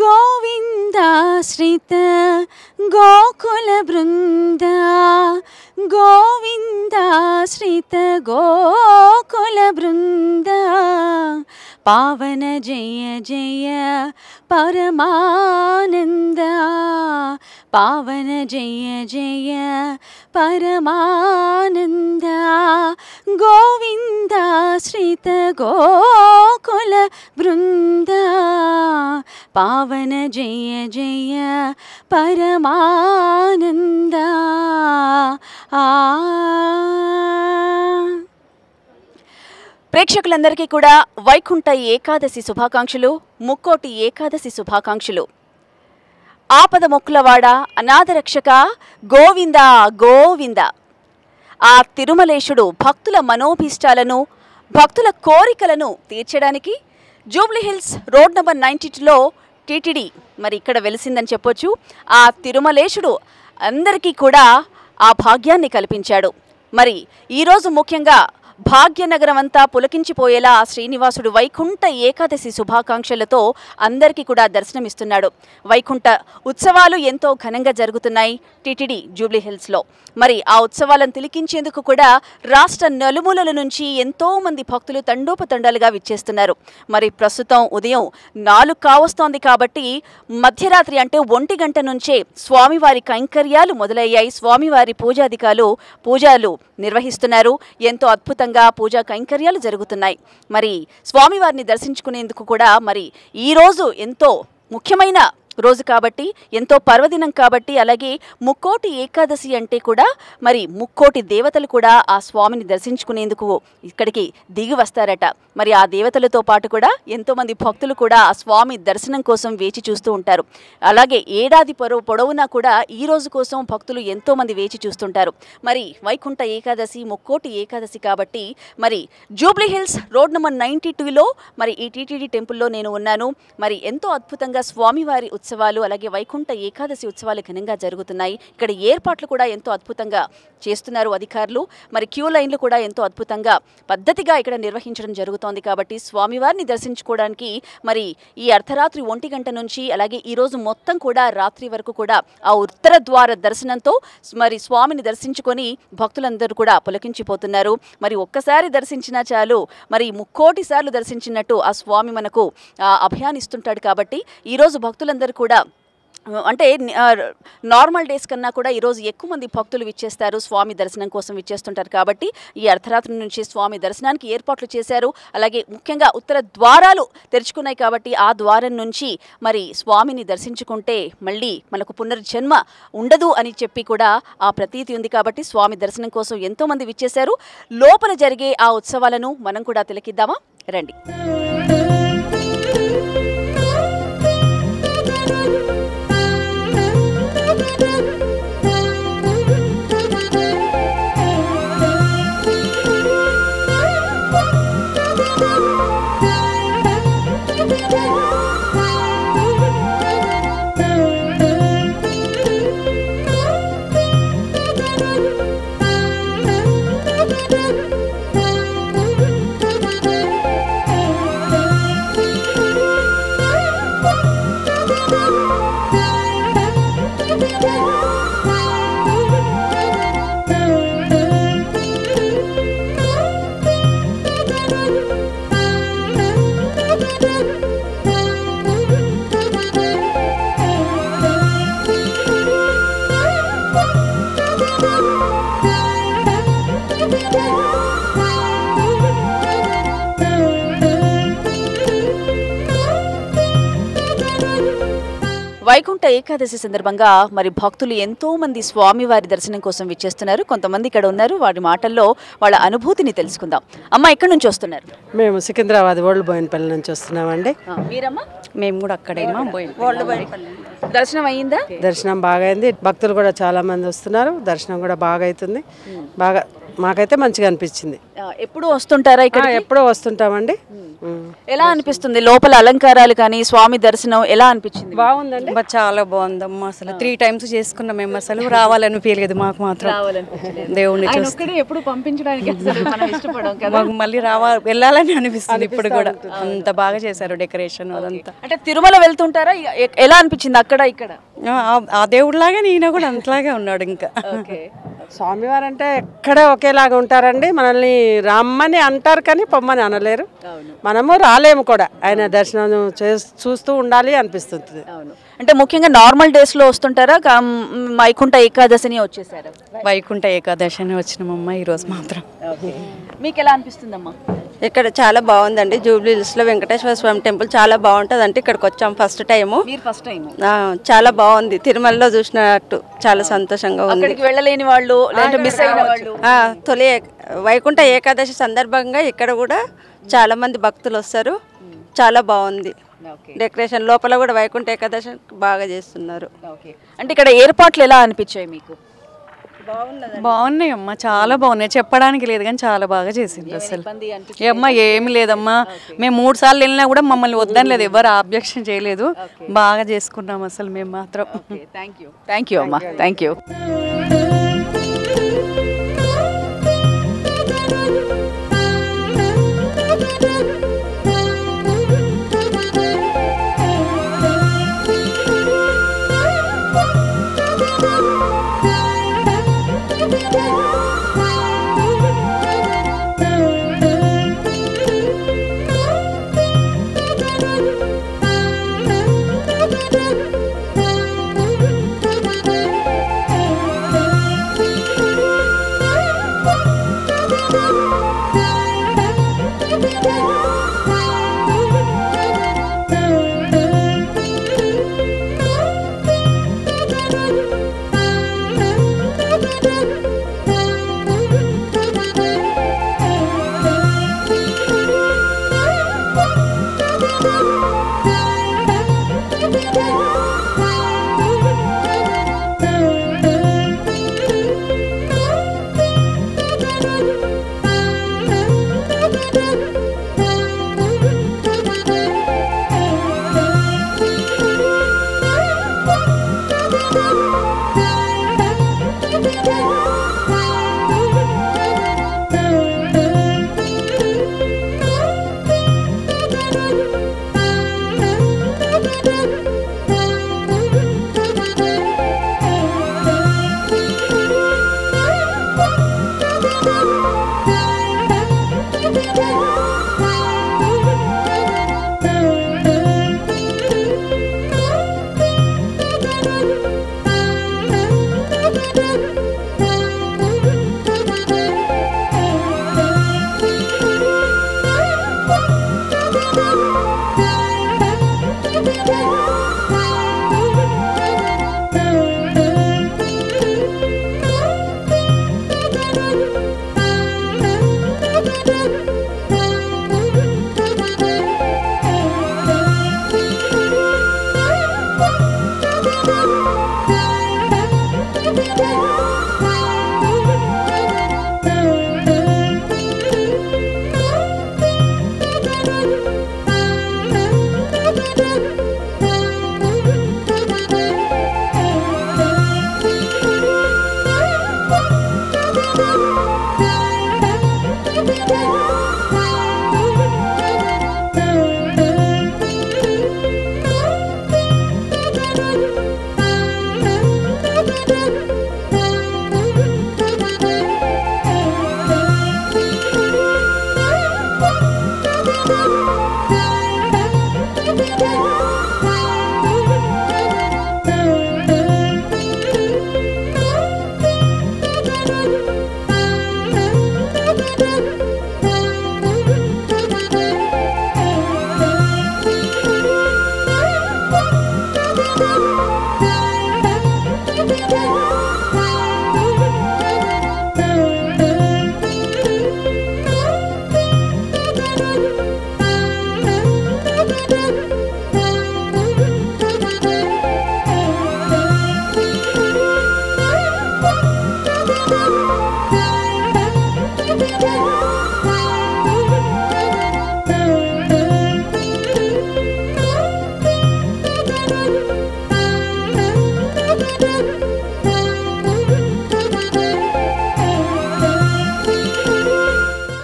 गोविन्दाश्रित गोकुलवृन्द गोविन्दाश्रित गोकुलवृन्द पावन जय जय परमानन्द पावन जय जय परमानन्द गोविन्दाश्रित गोकुलवृन्द पावन जय जय परमानन्द ప్రేక్షకులందరికీ కూడా వైకుంఠ ఏకాదశి శుభాకాంక్షలు, ముక్కోటి ఏకాదశి శుభాకాంక్షలు. ఆపద మొక్కులవాడ అనాథరక్షక గోవింద గోవింద. ఆ తిరుమలేశుడు భక్తుల మనోభీష్టాలను, భక్తుల కోరికలను తీర్చడానికి జూబ్లీ హిల్స్ రోడ్ నెంబర్ 92లో టీటీడీ మరి ఇక్కడ వెలిసిందని చెప్పొచ్చు. ఆ తిరుమలేశుడు అందరికీ కూడా ఆ భాగ్యాన్ని కల్పించాడు. మరి ఈరోజు ముఖ్యంగా భాగ్యనగరం అంతా పులకించిపోయేలా శ్రీనివాసుడు వైకుంఠ ఏకాదశి శుభాకాంక్షలతో అందరికీ కూడా దర్శనమిస్తున్నాడు. వైకుంఠ ఉత్సవాలు ఎంతో ఘనంగా జరుగుతున్నాయి టీటీడీ జూబ్లీ హిల్స్లో. మరి ఆ ఉత్సవాలను తిలకించేందుకు కూడా రాష్ట్ర నలుమూలల నుంచి ఎంతో మంది భక్తులు తండోపతండాలుగా విచ్చేస్తున్నారు. మరి ప్రస్తుతం ఉదయం 4 కావస్తోంది కాబట్టి మధ్యరాత్రి అంటే 1 గంట నుంచే స్వామివారి కైంకర్యాలు మొదలయ్యాయి. స్వామివారి పూజలు నిర్వహిస్తున్నారు. ఎంతో అద్భుతంగా పూజా కైంకర్యాలు జరుగుతున్నాయి. మరి స్వామివారిని దర్శించుకునేందుకు కూడా మరి ఈరోజు ఎంతో ముఖ్యమైన రోజు కాబట్టి, ఎంతో పర్వదినం కాబట్టి, అలాగే ముక్కోటి ఏకాదశి అంటే కూడా మరి ముక్కోటి దేవతలు కూడా ఆ స్వామిని దర్శించుకునేందుకు ఇక్కడికి దిగి వస్తారట. మరి ఆ దేవతలతో పాటు కూడా ఎంతోమంది భక్తులు కూడా ఆ స్వామి దర్శనం కోసం వేచి చూస్తూ ఉంటారు. అలాగే ఏడాది పొడవునా కూడా ఈ రోజు కోసం భక్తులు ఎంతోమంది వేచి చూస్తుంటారు. మరి వైకుంఠ ఏకాదశి ముక్కోటి ఏకాదశి కాబట్టి మరి జూబ్లీ హిల్స్ రోడ్ నెంబర్ 92లో మరి ఈ టీటీడీ టెంపుల్లో నేను ఉన్నాను. మరి ఎంతో అద్భుతంగా స్వామివారి ఉత్సవాలు అలాగే వైకుంఠ ఏకాదశి ఉత్సవాలు ఘనంగా జరుగుతున్నాయి. ఇక్కడ ఏర్పాట్లు కూడా ఎంతో అద్భుతంగా చేస్తున్నారు అధికారులు. మరి క్యూ లైన్లు కూడా ఎంతో అద్భుతంగా పద్ధతిగా ఇక్కడ నిర్వహించడం జరుగుతోంది. కాబట్టి స్వామివారిని దర్శించుకోవడానికి మరి ఈ అర్ధరాత్రి 1 గంట నుంచి అలాగే ఈ రోజు మొత్తం కూడా రాత్రి వరకు కూడా ఆ ఉత్తర ద్వార దర్శనంతో మరి స్వామిని దర్శించుకొని భక్తులందరూ కూడా పులకించిపోతున్నారు. మరి ఒక్కసారి దర్శించినా చాలు మరి 30 సార్లు దర్శించినట్టు ఆ స్వామి మనకు అభయాన్నిస్తుంటాడు. కాబట్టి ఈరోజు భక్తులందరూ కూడా అంటే నార్మల్ డేస్ కన్నా కూడా ఈరోజు ఎక్కువ మంది భక్తులు విచ్చేస్తారు, స్వామి దర్శనం కోసం విచ్చేస్తుంటారు. కాబట్టి ఈ అర్ధరాత్రి నుంచి స్వామి దర్శనానికి ఏర్పాట్లు చేశారు. అలాగే ముఖ్యంగా ఉత్తర ద్వారాలు తెరుచుకున్నాయి కాబట్టి ఆ ద్వారం నుంచి మరి స్వామిని దర్శించుకుంటే మళ్ళీ మనకు పునర్జన్మ ఉండదు అని చెప్పి కూడా ఆ ప్రతీతి ఉంది. కాబట్టి స్వామి దర్శనం కోసం ఎంతోమంది విచ్చేశారు. లోపల జరిగే ఆ ఉత్సవాలను మనం కూడా తిలకిద్దామా? రండి. వైకుంఠ ఏకాదశి సందర్భంగా మరి భక్తులు ఎంతో మంది స్వామివారి దర్శనం కోసం విచ్చేస్తున్నారు. కొంతమంది ఇక్కడ ఉన్నారు, వారి మాటల్లో వాళ్ళ అనుభూతిని తెలుసుకుందాం. అమ్మ, ఎక్కడి నుంచి వస్తున్నారు? మేము సికింద్రాబాద్ ఓల్డ్ బోయినపల్లి నుంచి వస్తున్నామండి. మీరమ్మా? మేము కూడా అక్కడేమో దర్శనం అయ్యిందా? దర్శనం బాగా అయింది. భక్తులు కూడా చాలా మంది వస్తున్నారు. దర్శనం కూడా బాగా అవుతుంది. బాగా మాకైతే మంచిగా అనిపించింది. ఎప్పుడు వస్తుంటారా ఇక్కడ? ఎప్పుడో వస్తుంటామండి. ఎలా అనిపిస్తుంది లోపల అలంకారాలు కానీ స్వామి దర్శనం ఎలా అనిపించింది? బాగుందండి. చాలా బాగుందమ్మా. అసలు 3 times చేసుకున్నాం మేము. అసలు రావాలనిపించలేదు మాకు మాత్రం. దేవుణ్ణి చూస్తే ఎప్పుడు పంపించడానికి మాకు మళ్ళీ వెళ్ళాలని అనిపిస్తుంది ఇప్పుడు కూడా. అంత బాగా చేశారు డెకరేషన్ అదంతా. అంటే తిరుమల వెళ్తుంటారా? ఎలా అనిపించింది అక్కడ ఇక్కడ? ఆ దేవుడిలాగా ఈయన కూడా అంతలాగే ఉన్నాడు. ఇంకా స్వామివారు అంటే ఎక్కడ ఒకేలాగా ఉంటారండి. మనల్ని రమ్మని అంటారు కానీ పొమ్మని అనలేరు. మనము రాలేము కూడా. ఆయన దర్శనం చూస్తూ ఉండాలి అనిపిస్తుంది. అంటే ముఖ్యంగా నార్మల్ డేస్ లో వస్తుంటారా? వైకుంఠ ఏకాదశిని వచ్చేసారు? వైకుంఠ ఏకాదశి అని వచ్చినామమ్మా ఈరోజు మాత్రం. మీకు ఎలా అనిపిస్తుందమ్మా? ఇక్కడ చాలా బాగుందండి. జూబ్లీ హిల్స్లో వెంకటేశ్వర స్వామి టెంపుల్ చాలా బాగుంటుంది. అంటే ఇక్కడికి వచ్చాం ఫస్ట్ టైము. ఫస్ట్ టైం చాలా బాగుంది. తిరుమలలో చూసినట్టు చాలా సంతోషంగా ఉంది. వెళ్ళలేని వాళ్ళు మిస్ అయిన వాళ్ళు తొలి వైకుంఠ ఏకాదశి సందర్భంగా ఇక్కడ కూడా చాలా మంది భక్తులు వస్తారు. చాలా బాగుంది డెకరేషన్. లోపల కూడా వైకుంఠ ఏకాదశి బాగా చేస్తున్నారు. అంటే ఇక్కడ ఏర్పాట్లు ఎలా అనిపించాయి మీకు? బాగున్నాయి అమ్మా, చాలా బాగున్నాయి. చెప్పడానికి లేదు కానీ చాలా బాగా చేసింది. అసలు అమ్మా ఏమి లేదమ్మా. మేము 3 సార్లు వెళ్ళినా కూడా మమ్మల్ని వద్దని లేదు, ఎవరు ఆబ్జెక్షన్ చేయలేదు. బాగా చేసుకున్నాం అసలు మేము మాత్రం. థ్యాంక్ యూ అమ్మా, థ్యాంక్ యూ.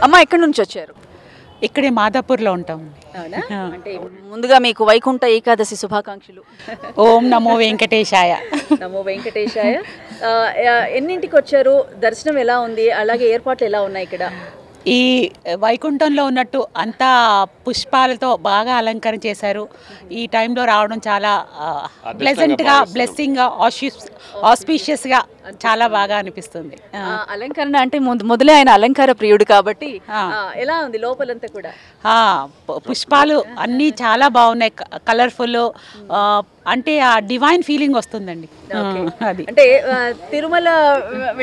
అమ్మ ఎక్కడి నుంచి వచ్చారు? ఇక్కడే మాదాపూర్లో ఉంటాం. అంటే ముందుగా మీకు వైకుంఠ ఏకాదశి శుభాకాంక్షలు. ఓం నమో వెంకటేశాయ. నమో వెంకటేశాయ. ఎన్నింటికి వచ్చారు? దర్శనం ఎలా ఉంది? అలాగే ఏర్పాట్లు ఎలా ఉన్నాయి ఇక్కడ? ఈ వైకుంఠంలో ఉన్నట్టు అంతా పుష్పాలతో బాగా అలంకరణ చేశారు. ఈ టైంలో రావడం చాలా ప్లెజెంట్గా, బ్లెస్సింగ్గా, ఆస్పీషియస్గా చాలా బాగా అనిపిస్తుంది. అలంకరణ అంటే మొదలే ఆయన అలంకార ప్రియుడు కాబట్టి ఎలా ఉంది లోపలంతా కూడా? పుష్పాలు అన్నీ చాలా బాగున్నాయి, కలర్ఫుల్. అంటే ఆ డివైన్ ఫీలింగ్ వస్తుందండి. అది అంటే తిరుమల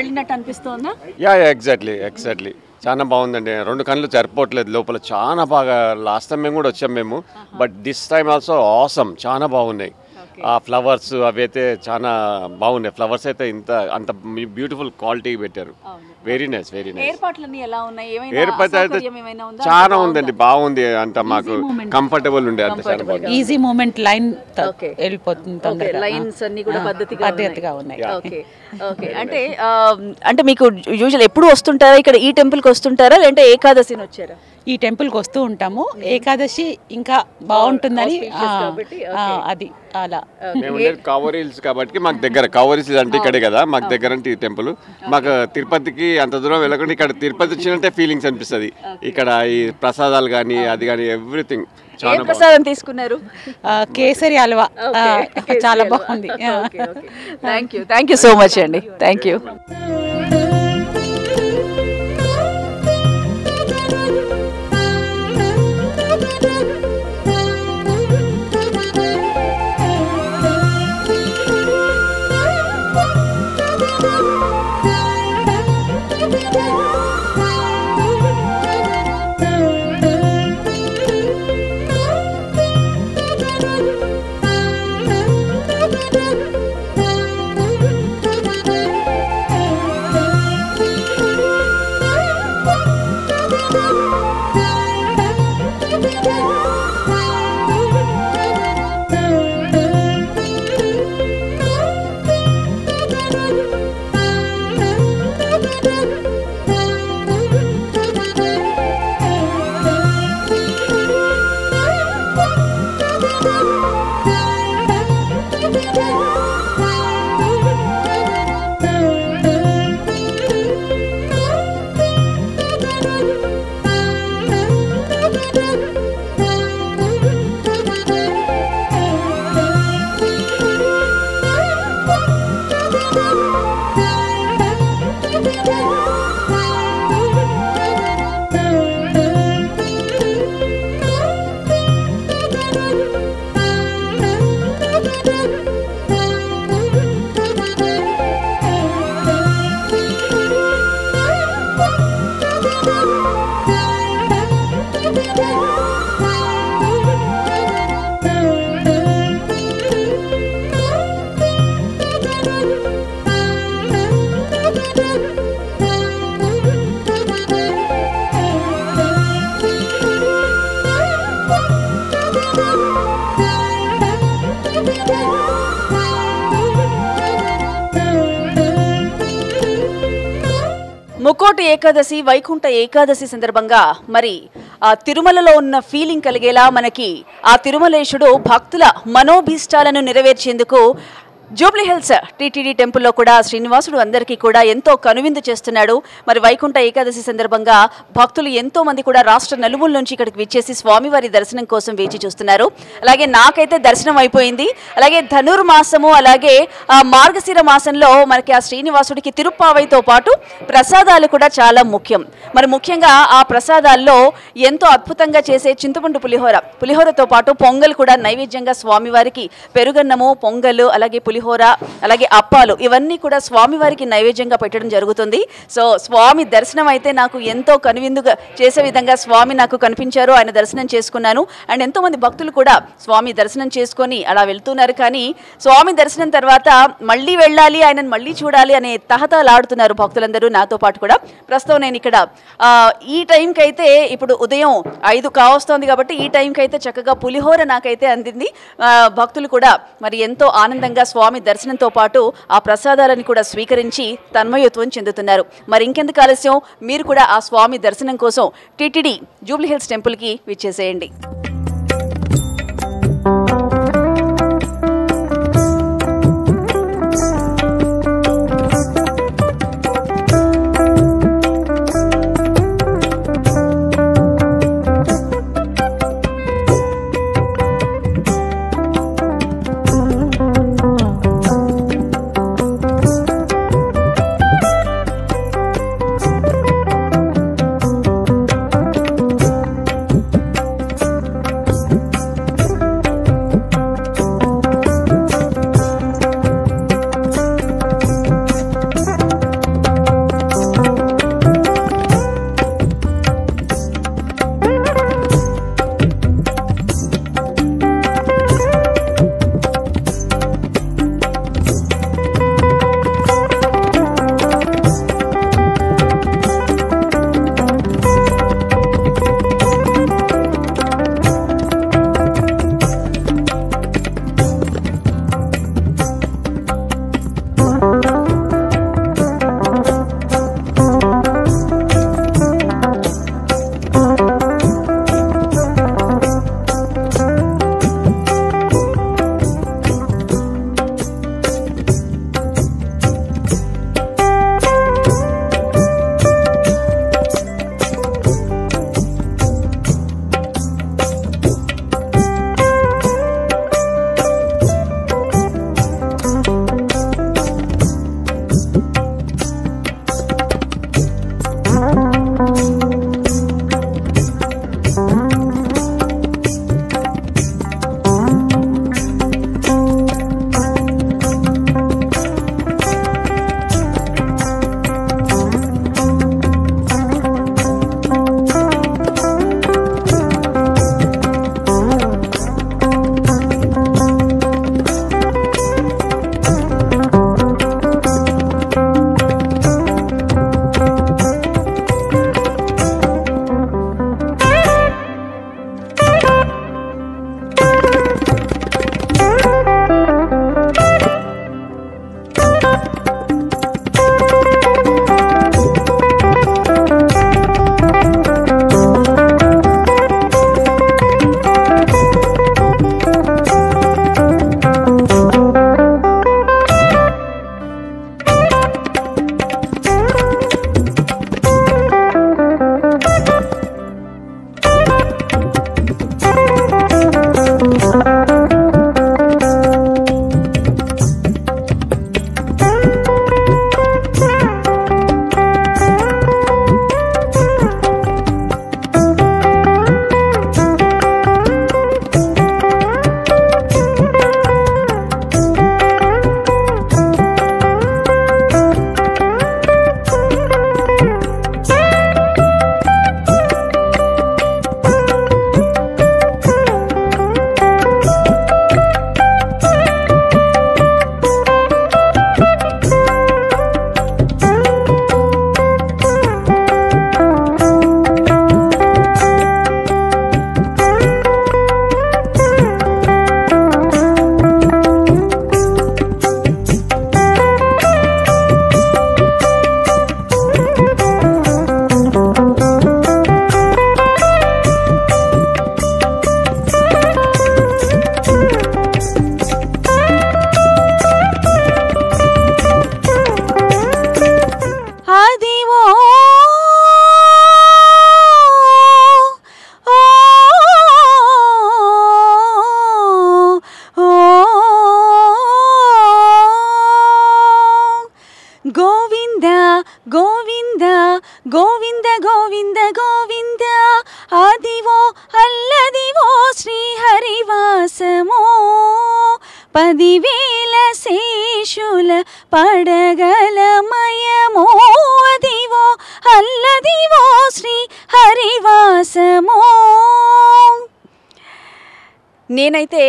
వెళ్ళినట్టు అనిపిస్తుందా? యా ఎగ్జాక్ట్లీ చాలా బాగుందండి. 2 కళ్ళు సరిపోవట్లేదు లోపల. చాలా బాగా లాస్ట్ టైం మేము కూడా వచ్చాం మేము, but this time also awesome. చాలా బాగున్నాయి ఆ ఫ్లవర్స్, అవి అయితే చాలా బాగున్నాయి. ఫ్లవర్స్ అయితే అంత బ్యూటిఫుల్ క్వాలిటీ పెట్టారు. Very nice. ఏర్పాట్లన్నీ ఎలా ఉన్నాయి? ఏర్పాటు అయితే చాలా ఉందండి, బాగుంది. అంత మాకు కంఫర్టబుల్ ఉండే, అంత చాలా బాగుంది. ఈజీ మూమెంట్ లైన్ వెళ్ళిపోతుంది. లైన్స్ అన్ని కూడా పద్ధతిగా ఉన్నాయి. ఓకే. అంటే మీకు యూజువల్ ఎప్పుడు వస్తుంటారా ఇక్కడ? ఈ టెంపుల్కి వస్తుంటారా లేదంటే ఏకాదశిని వచ్చారా? ఈ టెంపుల్కి వస్తూ ఉంటాము. ఏకాదశి ఇంకా బాగుంటుందని అది అలా. మేము కావరి హిల్స్ కాబట్టి మాకు దగ్గర, కావరి హిల్స్ అంటే ఇక్కడే కదా మాకు దగ్గర అంటే ఈ టెంపుల్. మాకు తిరుపతికి అంత దూరం వెళ్ళకుండా ఇక్కడ తిరుపతి వచ్చినట్టే ఫీలింగ్స్ అనిపిస్తుంది. ఇక్కడ ఈ ప్రసాదాలు కానీ అది కానీ ఎవ్రీథింగ్ చాలా. ప్రసాదం తీసుకున్నారు? కేసరి హల్వా చాలా బాగుంది. థ్యాంక్ యూ సో మచ్ అండి. Thank you. ముక్కోటి ఏకాదశి, వైకుంఠ ఏకాదశి సందర్భంగా మరి ఆ తిరుమలలో ఉన్న ఫీలింగ్ కలిగేలా మనకి ఆ తిరుమలేశుడు భక్తుల మనోభీష్టాలను నెరవేర్చేందుకు జూబ్లీ హిల్స్ టీటీడీ టెంపుల్లో కూడా శ్రీనివాసుడు అందరికీ కూడా ఎంతో కనువిందు చేస్తున్నాడు. మరి వైకుంఠ ఏకాదశి సందర్భంగా భక్తులు ఎంతో మంది కూడా రాష్ట్ర నలుమూల నుంచి ఇక్కడికి విచ్చేసి స్వామివారి దర్శనం కోసం వేచి చూస్తున్నారు. అలాగే నాకైతే దర్శనం అయిపోయింది. అలాగే ధనుర్మాసము అలాగే మార్గశిర మాసంలో మనకి ఆ శ్రీనివాసుడికి తిరుప్పావైతో పాటు ప్రసాదాలు కూడా చాలా ముఖ్యం. మరి ముఖ్యంగా ఆ ప్రసాదాల్లో ఎంతో అద్భుతంగా చేసే చింతపండు పులిహోరతో పాటు పొంగల్ కూడా నైవేద్యంగా స్వామివారికి పెరుగన్నము, పొంగల్ అలాగే పులిహోర పులిహోర అలాగే అప్పాలు ఇవన్నీ కూడా స్వామివారికి నైవేద్యంగా పెట్టడం జరుగుతుంది. సో స్వామి దర్శనం అయితే నాకు ఎంతో కనువిందుగా చేసే విధంగా స్వామి నాకు కనిపించారు. ఆయన దర్శనం చేసుకున్నాను. అండ్ ఎంతోమంది భక్తులు కూడా స్వామి దర్శనం చేసుకొని అలా వెళ్తున్నారు. కానీ స్వామి దర్శనం తర్వాత మళ్ళీ వెళ్ళాలి, ఆయనను మళ్ళీ చూడాలి అనే తహతలాడుతున్నారు భక్తులందరూ, నాతో పాటు కూడా. ప్రస్తుతం నేను ఇక్కడ ఈ టైంకి అయితే ఇప్పుడు ఉదయం 5 కావస్తోంది కాబట్టి ఈ టైంకి అయితే చక్కగా పులిహోర నాకైతే అందింది. భక్తులు కూడా మరి ఎంతో ఆనందంగా స్వామి దర్శనంతో పాటు ఆ ప్రసాదాలను కూడా స్వీకరించి తన్మయత్వం చెందుతున్నారు. మరి ఇంకెందుకు ఆలస్యం, మీరు కూడా ఆ స్వామి దర్శనం కోసం టిటిడి జూబ్లీ హిల్స్ టెంపుల్కి విచ్చేసేయండి. పడగలమయమో అదివో అల్లదివో శ్రీ హరివాసమో. నేనైతే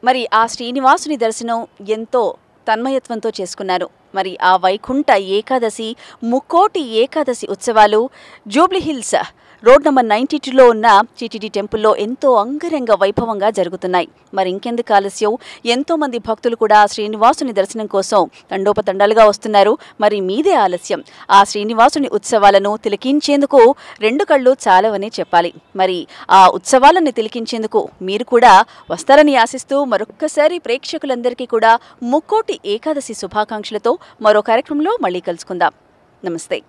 మరి ఆ శ్రీనివాసుని దర్శనం ఎంతో తన్మయత్వంతో చేసుకున్నాను. మరి ఆ వైకుంఠ ఏకాదశి ముక్కోటి ఏకాదశి ఉత్సవాలు జూబ్లీహిల్స్ రోడ్ నెంబర్ 92లో ఉన్న టీటీడీ టెంపుల్లో ఎంతో అంగరంగ వైభవంగా జరుగుతున్నాయి. మరి ఇంకెందుకు ఆలస్యం, ఎంతోమంది భక్తులు కూడా శ్రీనివాసుని దర్శనం కోసం తండోపతండాలుగా వస్తున్నారు. మరి మీదే ఆలస్యం, ఆ శ్రీనివాసుని ఉత్సవాలను తిలకించేందుకు 2 కళ్ళు చాలవని చెప్పాలి. మరి ఆ ఉత్సవాలను తిలకించేందుకు మీరు కూడా వస్తారని ఆశిస్తూ మరొక్కసారి ప్రేక్షకులందరికీ కూడా ముక్కోటి ఏకాదశి శుభాకాంక్షలతో మరో కార్యక్రమంలో మళ్ళీ కలుసుకుందాం. నమస్తే.